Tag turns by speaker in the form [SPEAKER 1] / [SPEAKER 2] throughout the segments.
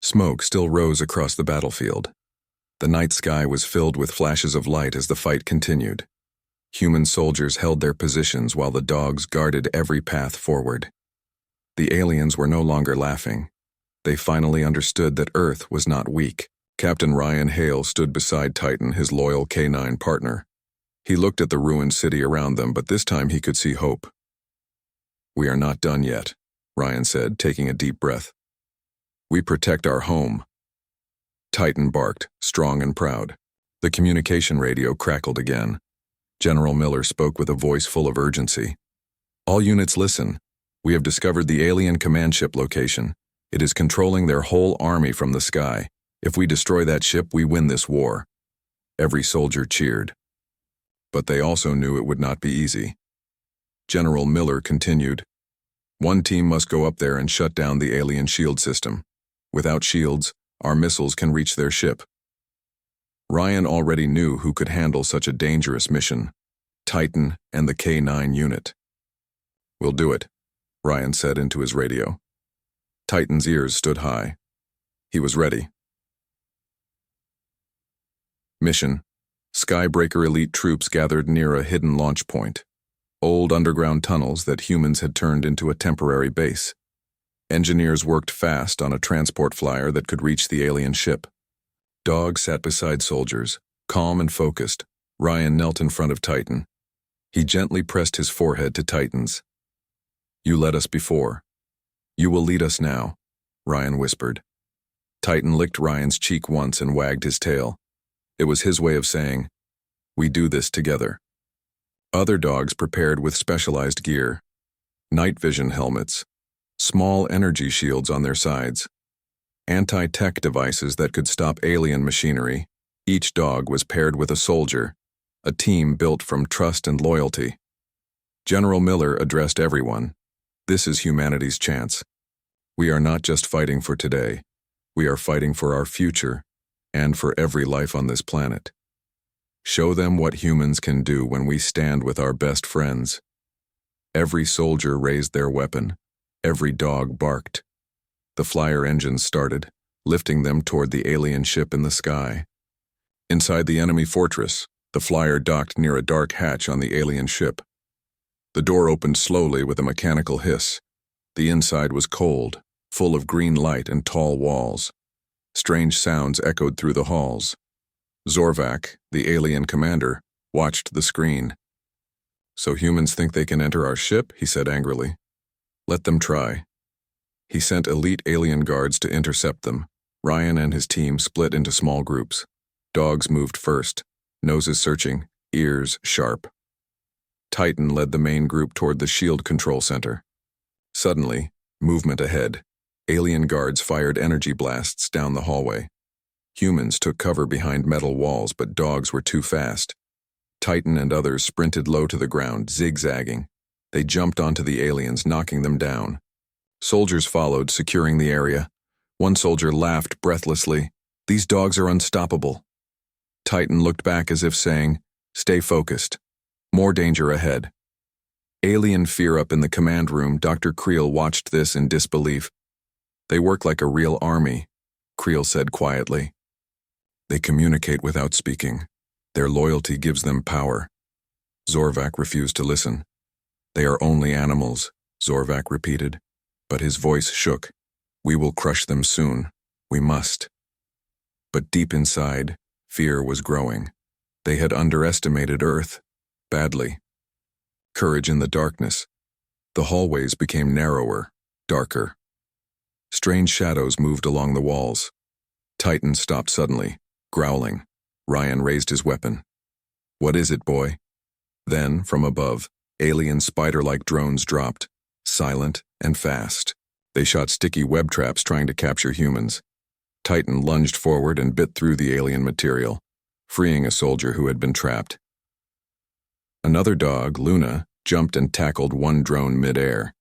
[SPEAKER 1] Smoke still rose across the battlefield. The night sky was filled with flashes of light as the fight continued. Human soldiers held their positions while the dogs guarded every path forward. The aliens were no longer laughing. They finally understood that Earth was not weak. Captain Ryan Hale stood beside Titan, his loyal canine partner. He looked at the ruined city around them, but this time he could see hope. "We are not done yet," Ryan said, taking a deep breath. "We protect our home." Titan barked, strong and proud. The communication radio crackled again. General Miller spoke with a voice full of urgency. "All units listen. We have discovered the alien command ship location. It is controlling their whole army from the sky. If we destroy that ship, we win this war." Every soldier cheered. But they also knew it would not be easy. General Miller continued, "One team must go up there and shut down the alien shield system. Without shields, our missiles can reach their ship." Ryan already knew who could handle such a dangerous mission: Titan and the K-9 unit. "We'll do it," Ryan said into his radio. Titan's ears stood high. He was ready. Mission: Skybreaker elite troops gathered near a hidden launch point. Old underground tunnels that humans had turned into a temporary base. Engineers worked fast on a transport flyer that could reach the alien ship. Dogs sat beside soldiers, calm and focused. Ryan knelt in front of Titan. He gently pressed his forehead to Titan's. "You led us before. You will lead us now," Ryan whispered. Titan licked Ryan's cheek once and wagged his tail. It was his way of saying, "We do this together." Other dogs prepared with specialized gear: night vision helmets, small energy shields on their sides, anti-tech devices that could stop alien machinery. Each dog was paired with a soldier, a team built from trust and loyalty. General Miller addressed everyone. "This is humanity's chance. We are not just fighting for today. We are fighting for our future and for every life on this planet. Show them what humans can do when we stand with our best friends." Every soldier raised their weapon. Every dog barked. The flyer engines started, lifting them toward the alien ship in the sky. Inside the enemy fortress, the flyer docked near a dark hatch on the alien ship. The door opened slowly with a mechanical hiss. The inside was cold, full of green light and tall walls. Strange sounds echoed through the halls. Zorvak, the alien commander, watched the screen. "So humans think they can enter our ship?" he said angrily. "Let them try." He sent elite alien guards to intercept them. Ryan and his team split into small groups. Dogs moved first, noses searching, ears sharp. Titan led the main group toward the shield control center. Suddenly, movement ahead. Alien guards fired energy blasts down the hallway. Humans took cover behind metal walls, but dogs were too fast. Titan and others sprinted low to the ground, zigzagging. They jumped onto the aliens, knocking them down. Soldiers followed, securing the area. One soldier laughed breathlessly. "These dogs are unstoppable." Titan looked back as if saying, "Stay focused. More danger ahead." Alien fear up in the command room. Dr. Creel watched this in disbelief. "They work like a real army," Creel said quietly. "They communicate without speaking. Their loyalty gives them power." Zorvak refused to listen. "They are only animals," Zorvak repeated, but his voice shook. "We will crush them soon. We must." But deep inside, fear was growing. They had underestimated Earth, badly. Courage in the darkness. The hallways became narrower, darker. Strange shadows moved along the walls. Titan stopped suddenly, growling. Ryan raised his weapon. "What is it, boy?" Then, from above, alien spider-like drones dropped, silent and fast. They shot sticky web traps trying to capture humans. Titan lunged forward and bit through the alien material, freeing a soldier who had been trapped. Another dog, Luna, jumped and tackled one drone mid-air.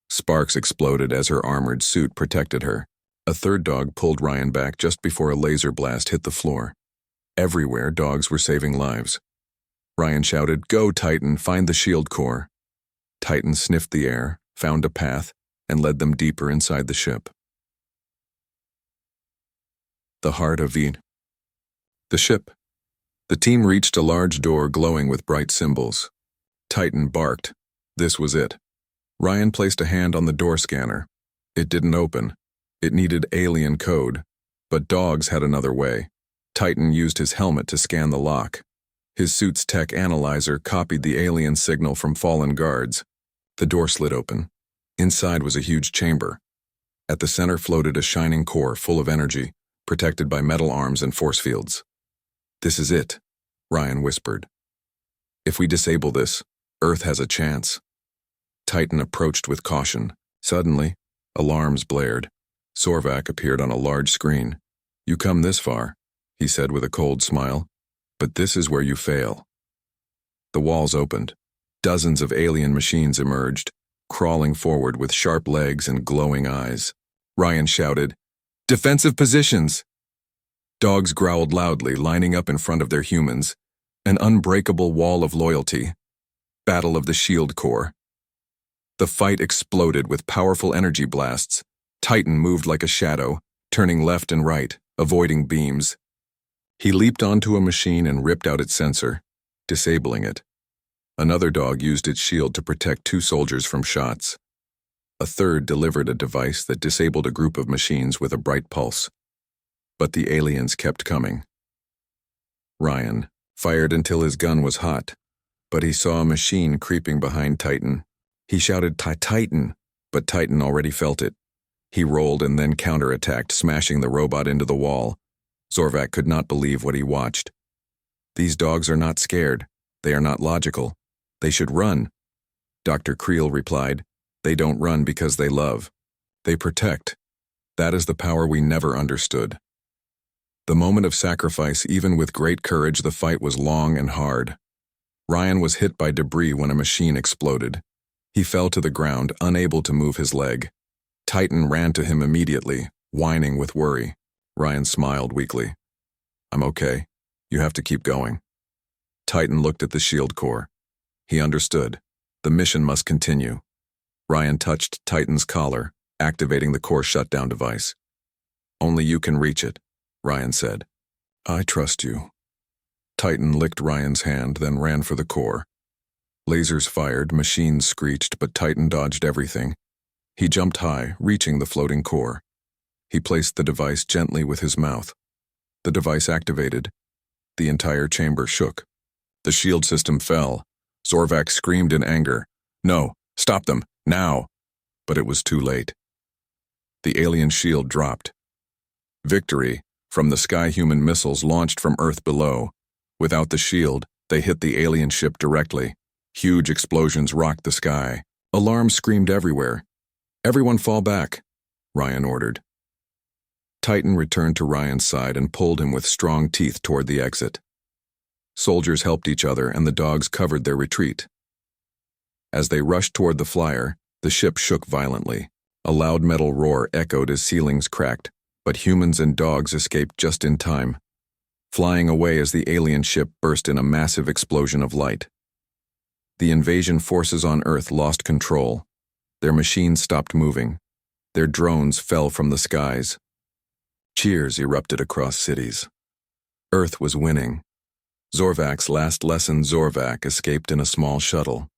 [SPEAKER 1] Sparks exploded as her armored suit protected her. A third dog pulled Ryan back just before a laser blast hit the floor. Everywhere, dogs were saving lives. Ryan shouted, "Go, Titan, find the shield core." Titan sniffed the air, found a path, and led them deeper inside the ship. the heart of the ship. The team reached a large door glowing with bright symbols. Titan barked. This was it. Ryan placed a hand on the door scanner. It didn't open. It needed alien code. But dogs had another way. Titan used his helmet to scan the lock. His suit's tech analyzer copied the alien signal from fallen guards. The door slid open. Inside was a huge chamber. At the center floated a shining core full of energy, protected by metal arms and force fields. "This is it," Ryan whispered. "If we disable this, Earth has a chance." Titan approached with caution. Suddenly, alarms blared. Zorvac appeared on a large screen. "You come this far," he said with a cold smile, "but this is where you fail." The walls opened. Dozens of alien machines emerged, crawling forward with sharp legs and glowing eyes. Ryan shouted, "Defensive positions!" Dogs growled loudly, lining up in front of their humans. An unbreakable wall of loyalty. Battle of the Shield Corps. The fight exploded with powerful energy blasts. Titan moved like a shadow, turning left and right, avoiding beams. He leaped onto a machine and ripped out its sensor, disabling it. Another dog used its shield to protect 2 soldiers from shots. A third delivered a device that disabled a group of machines with a bright pulse. But the aliens kept coming. Ryan fired until his gun was hot, but he saw a machine creeping behind Titan. He shouted, "Titan," but Titan already felt it. He rolled and then counterattacked, smashing the robot into the wall. Zorvac could not believe what he watched. "These dogs are not scared. They are not logical. They should run." Dr. Creel replied, "They don't run because they love. They protect. That is the power we never understood." The moment of sacrifice, even with great courage, the fight was long and hard. Ryan was hit by debris when a machine exploded. He fell to the ground, unable to move his leg. Titan ran to him immediately, whining with worry. Ryan smiled weakly. "I'm okay. You have to keep going." Titan looked at the shield core. He understood. The mission must continue. Ryan touched Titan's collar, activating the core shutdown device. "Only you can reach it," Ryan said. "I trust you." Titan licked Ryan's hand, then ran for the core. Lasers fired, machines screeched, but Titan dodged everything. He jumped high, reaching the floating core. He placed the device gently with his mouth. The device activated. The entire chamber shook. The shield system fell. Zorvac screamed in anger. "No, stop them, now!" But it was too late. The alien shield dropped. Victory, from the sky-human missiles launched from Earth below. Without the shield, they hit the alien ship directly. Huge explosions rocked the sky. Alarms screamed everywhere. "Everyone fall back," Ryan ordered. Titan returned to Ryan's side and pulled him with strong teeth toward the exit. Soldiers helped each other and the dogs covered their retreat. As they rushed toward the flyer, the ship shook violently. A loud metal roar echoed as ceilings cracked, but humans and dogs escaped just in time, flying away as the alien ship burst in a massive explosion of light. The invasion forces on Earth lost control. Their machines stopped moving. Their drones fell from the skies. Cheers erupted across cities. Earth was winning. Zorvac's last lesson, Zorvac, escaped in a small shuttle.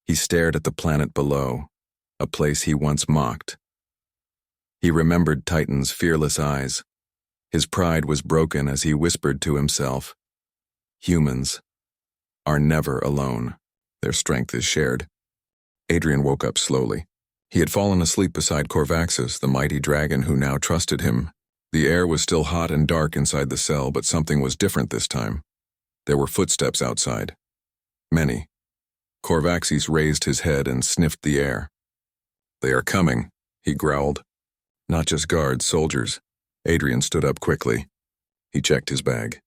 [SPEAKER 1] He stared at the planet below, a place he once mocked. He remembered Titan's fearless eyes. His pride was broken as he whispered to himself, "Humans are never alone. Their strength is shared." Adrian woke up slowly. He had fallen asleep beside Corvaxus, the mighty dragon who now trusted him. The air was still hot and dark inside the cell, but something was different this time. There were footsteps outside. Many. Corvaxis raised his head and sniffed the air. "They are coming," he growled. "Not just guards, soldiers." Adrian stood up quickly. He checked his bag.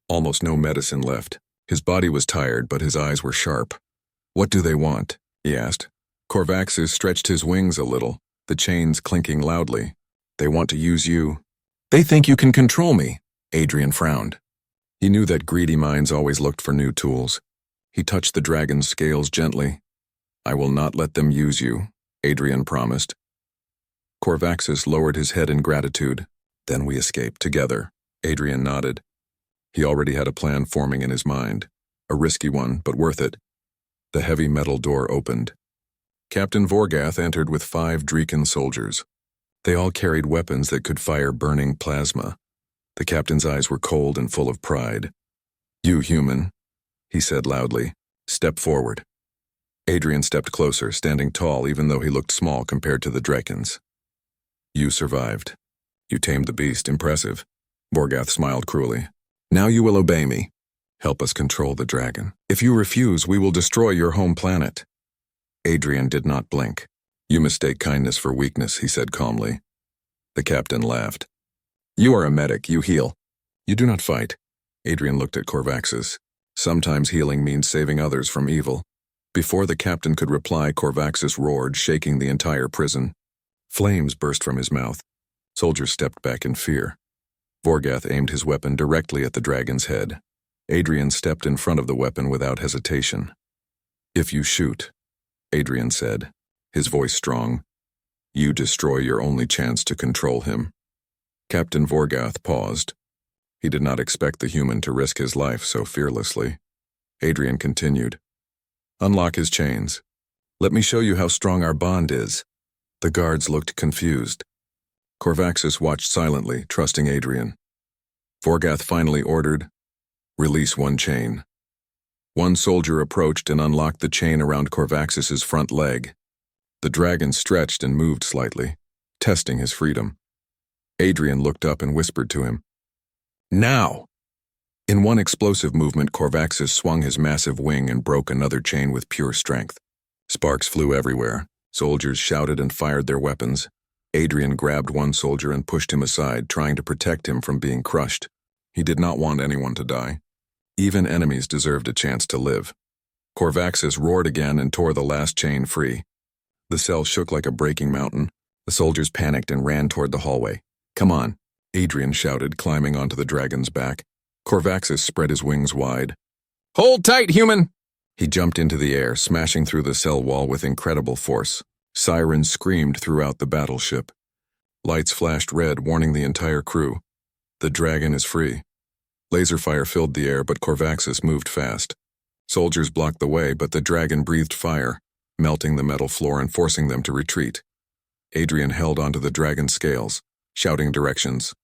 [SPEAKER 1] Almost no medicine left. His body was tired, but his eyes were sharp. "What do they want?" he asked. Corvaxis stretched his wings a little, the chains clinking loudly. "They want to use you." "They think you can control me," Adrian frowned. He knew that greedy minds always looked for new tools. He touched the dragon's scales gently. "I will not let them use you," Adrian promised. Corvaxis lowered his head in gratitude. Then we escape together. Adrian nodded. He already had a plan forming in his mind. A risky one, but worth it. The heavy metal door opened. Captain Vorgath entered with 5 Dreeken soldiers. They all carried weapons that could fire burning plasma. The captain's eyes were cold and full of pride. "You human," he said loudly. "Step forward." Adrian stepped closer, standing tall even though he looked small compared to the Drekins. "You survived. You tamed the beast. Impressive." Vorgath smiled cruelly. "Now you will obey me. Help us control the dragon. If you refuse, we will destroy your home planet." Adrian did not blink. "You mistake kindness for weakness," he said calmly. The captain laughed. "You are a medic. You heal. You do not fight." Adrian looked at Corvaxis. Sometimes healing means saving others from evil. Before the captain could reply, Corvaxis roared, shaking the entire prison. Flames burst from his mouth. Soldiers stepped back in fear. Vorgath aimed his weapon directly at the dragon's head. Adrian stepped in front of the weapon without hesitation. "If you shoot," Adrian said, his voice strong, "you destroy your only chance to control him." Captain Vorgath paused. He did not expect the human to risk his life so fearlessly. Adrian continued. "Unlock his chains. Let me show you how strong our bond is." The guards looked confused. Corvaxis watched silently, trusting Adrian. Vorgath finally ordered, "Release one chain." One soldier approached and unlocked the chain around Corvaxis's front leg. The dragon stretched and moved slightly, testing his freedom. Adrian looked up and whispered to him, "Now!" In one explosive movement, Corvaxis swung his massive wing and broke another chain with pure strength. Sparks flew everywhere. Soldiers shouted and fired their weapons. Adrian grabbed one soldier and pushed him aside, trying to protect him from being crushed. He did not want anyone to die. Even enemies deserved a chance to live. Corvaxis roared again and tore the last chain free. The cell shook like a breaking mountain. The soldiers panicked and ran toward the hallway. "Come on," Adrian shouted, climbing onto the dragon's back. Corvaxis spread his wings wide. "Hold tight, human!" He jumped into the air, smashing through the cell wall with incredible force. Sirens screamed throughout the battleship. Lights flashed red, warning the entire crew. The dragon is free. Laser fire filled the air, but Corvaxis moved fast. Soldiers blocked the way, but the dragon breathed fire, melting the metal floor and forcing them to retreat. Adrian held onto the dragon's scales, shouting directions.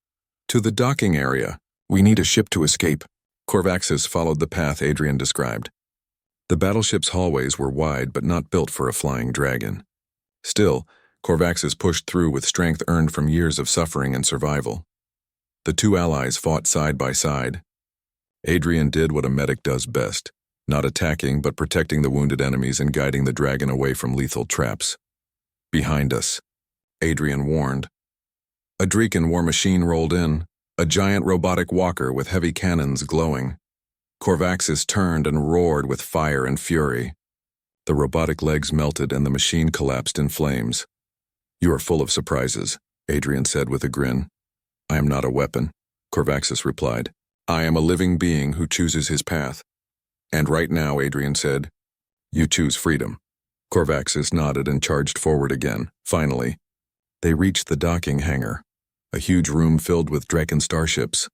[SPEAKER 1] "To the docking area. We need a ship to escape." Corvaxis followed the path Adrian described. The battleship's hallways were wide but not built for a flying dragon. Still, Corvaxis pushed through with strength earned from years of suffering and survival. The two allies fought side by side. Adrian did what a medic does best, not attacking but protecting the wounded enemies and guiding the dragon away from lethal traps. "Behind us," Adrian warned. A Dreeken war machine rolled in, a giant robotic walker with heavy cannons glowing. Corvaxis turned and roared with fire and fury. The robotic legs melted and the machine collapsed in flames. "You are full of surprises," Adrian said with a grin. "I am not a weapon," Corvaxis replied. "I am a living being who chooses his path." "And right now," Adrian said, "you choose freedom." Corvaxis nodded and charged forward again. Finally, they reached the docking hangar, a huge room filled with Dreeken starships.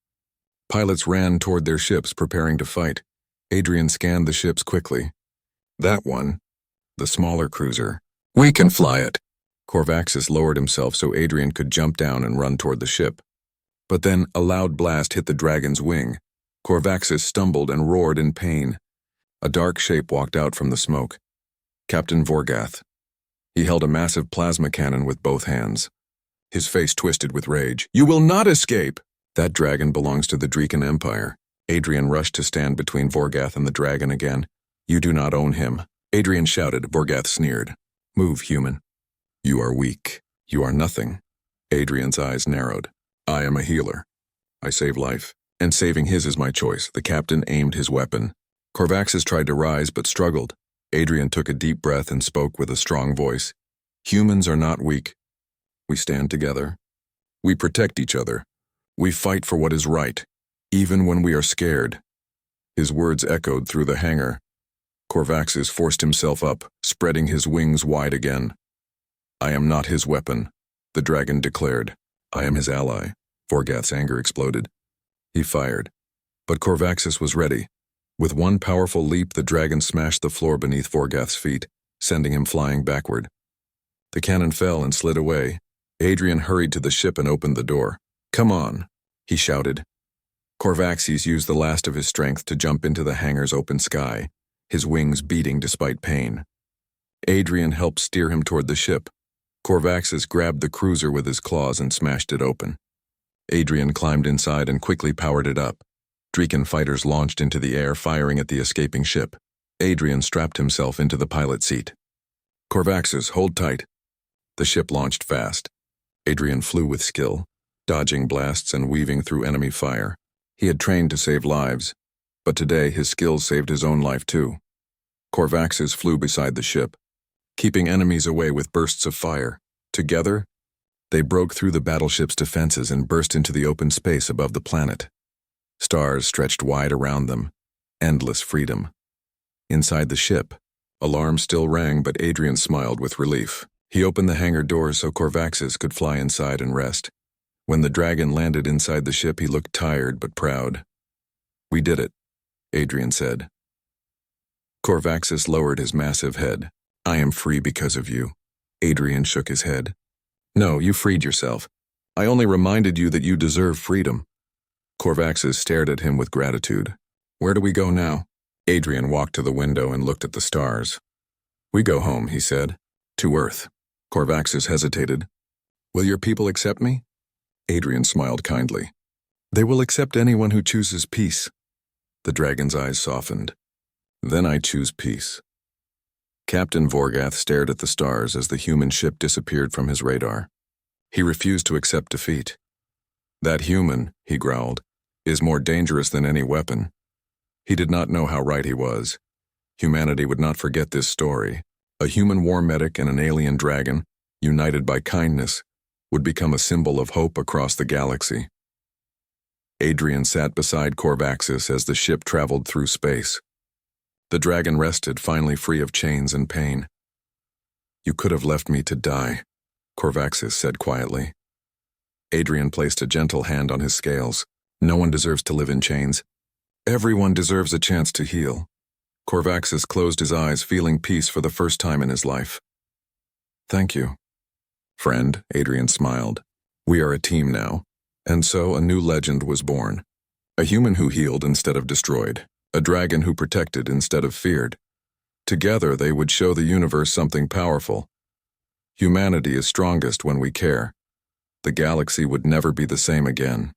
[SPEAKER 1] Pilots ran toward their ships, preparing to fight. Adrian scanned the ships quickly. "That one, the smaller cruiser. We can fly it." Corvaxis lowered himself so Adrian could jump down and run toward the ship. But then a loud blast hit the dragon's wing. Corvaxis stumbled and roared in pain. A dark shape walked out from the smoke. Captain Vorgath. He held a massive plasma cannon with both hands. His face twisted with rage. "You will not escape!" "That dragon belongs to the Dreeken Empire." Adrian rushed to stand between Vorgath and the dragon again. "You do not own him." Adrian shouted. Vorgath sneered. "Move, human." "You are weak. You are nothing." Adrian's eyes narrowed. "I am a healer. I save life, and saving his is my choice." The captain aimed his weapon. Corvaxis tried to rise but struggled. Adrian took a deep breath and spoke with a strong voice. "Humans are not weak. We stand together. We protect each other. We fight for what is right, even when we are scared." His words echoed through the hangar. Corvaxis forced himself up, spreading his wings wide again. "I am not his weapon," the dragon declared. "I am his ally. Vorgath's anger exploded. He fired. But Corvaxis was ready. With one powerful leap, the dragon smashed the floor beneath Vorgath's feet, sending him flying backward. The cannon fell and slid away. Adrian hurried to the ship and opened the door. "Come on," he shouted. Corvaxis used the last of his strength to jump into the hangar's open sky, his wings beating despite pain. Adrian helped steer him toward the ship. Corvaxis grabbed the cruiser with his claws and smashed it open. Adrian climbed inside and quickly powered it up. Draken fighters launched into the air, firing at the escaping ship. Adrian strapped himself into the pilot seat. "Corvaxis, hold tight." The ship launched fast. Adrian flew with skill, dodging blasts and weaving through enemy fire. He had trained to save lives, but today his skills saved his own life too. Corvaxis flew beside the ship, keeping enemies away with bursts of fire. Together, they broke through the battleship's defenses and burst into the open space above the planet. Stars stretched wide around them, endless freedom. Inside the ship, alarms still rang, but Adrian smiled with relief. He opened the hangar doors so Corvaxis could fly inside and rest. When the dragon landed inside the ship, he looked tired but proud. "We did it," Adrian said. Corvaxis lowered his massive head. "I am free because of you." Adrian shook his head. "No, you freed yourself. I only reminded you that you deserve freedom." Corvaxis stared at him with gratitude. "Where do we go now?" Adrian walked to the window and looked at the stars. "We go home," he said. "To Earth." Corvaxis hesitated. "Will your people accept me?" Adrian smiled kindly. "They will accept anyone who chooses peace." The dragon's eyes softened. "Then I choose peace." Captain Vorgath stared at the stars as the human ship disappeared from his radar. He refused to accept defeat. "That human," he growled, "is more dangerous than any weapon." He did not know how right he was. Humanity would not forget this story. A human war medic and an alien dragon, united by kindness, would become a symbol of hope across the galaxy. Adrian sat beside Corvaxis as the ship traveled through space. The dragon rested, finally free of chains and pain. "You could have left me to die," Corvaxis said quietly. Adrian placed a gentle hand on his scales. "No one deserves to live in chains. Everyone deserves a chance to heal." Corvaxis closed his eyes, feeling peace for the first time in his life. "Thank you, friend," Adrian smiled. "We are a team now." And so a new legend was born. A human who healed instead of destroyed. A dragon who protected instead of feared. Together they would show the universe something powerful. Humanity is strongest when we care. The galaxy would never be the same again.